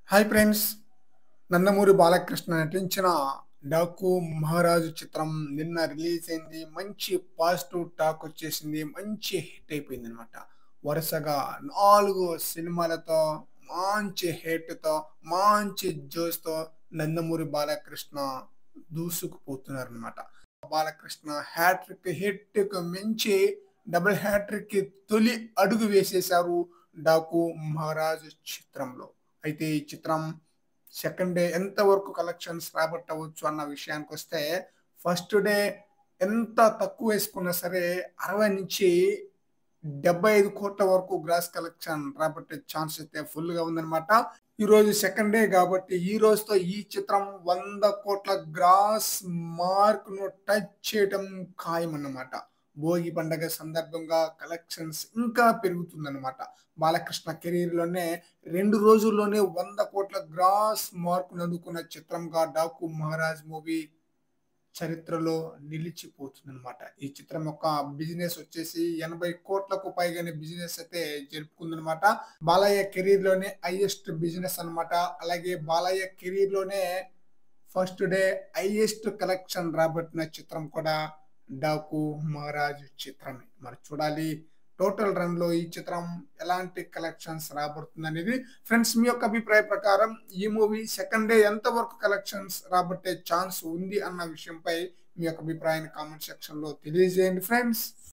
Hi friends. Nandamuri Balakrishna నటించిన 'డాకు మహారాజు' చిత్రం నిన్న రిలీజ్ అయింది. మంచి పాజిటివ్ టాక్ వచ్చేసింది. మంచి హిట్ అయిపోయిందనమాట. వరుసగా 4 సినిమాలతో మంచి హిట్‌తో, మంచి జోష్‌తో నందమూరి బాలకృష్ణ దూసుకుపోతున్నారనమాట. బాలకృష్ణ హ్యాట్రిక్ హిట్‌కు మించి డబుల్ హ్యాట్రిక్‌కి తొలి అడుగు వేసేశారు 'డాకు మహారాజు' చిత్రంలో. అయితే ఈ చిత్రం సెకండ్ డే ఎంతవరకు కలెక్షన్స్ రాబట్టవచ్చు అన్న విషయానికొస్తే, ఫస్ట్ డే ఎంత తక్కువేసుకున్నా సరే 60-75 కోట్ల వరకు గ్రాస్ కలెక్షన్ రాబట్టే ఛాన్స్ అయితే ఫుల్‌గా ఉందనమాట. ఈరోజు సెకండ్ డే గాబట్టి, ఈ రోజుతో ఈ చిత్రం 100 కోట్ల గ్రాస్ మార్క్‌ను టచ్ చేయటం ఖాయమన్నమాట. భోగి పండగ సందర్భంగా కలెక్షన్స్ ఇంకా పెరుగుతుందన్నమాట. బాలకృష్ణ కెరీర్‌లోనే 2 రోజుల్లోనే 100 కోట్ల గ్రాస్ మార్క్‌ను అందుకున్న చిత్రంగా 'డాకు మహారాజ్' మూవీ చరిత్రలో నిలిచిపోతుందన్నమాట. ఈ చిత్రం యొక్క బిజినెస్ వచ్చేసి 80 కోట్లకు పైగానే బిజినెస్ అయితే జరుపుకుందన్నమాట. బాలయ్య కెరీర్‌లోనే హైయెస్ట్ బిజినెస్ అన్నమాట. అలాగే బాలయ్య కెరీర్‌లోనే ఫస్ట్ డే హైయెస్ట్ కలెక్షన్ రాబట్టిన చిత్రం కూడా 'డాకు మహారాజు' చిత్రమే. మరి చూడాలి టోటల్ రన్‌లో ఈ చిత్రం ఎలాంటి కలెక్షన్స్ రాబడుతుందనేది. ఫ్రెండ్స్, మీ యొక్క అభిప్రాయం ప్రకారం ఈ మూవీ సెకండ్ డే ఎంత వరకు కలెక్షన్స్ రాబట్టే ఛాన్స్ ఉంది అన్న విషయంపై మీ యొక్క అభిప్రాయాన్ని కామెంట్ సెక్షన్‌లో తెలియజేయండి ఫ్రెండ్స్.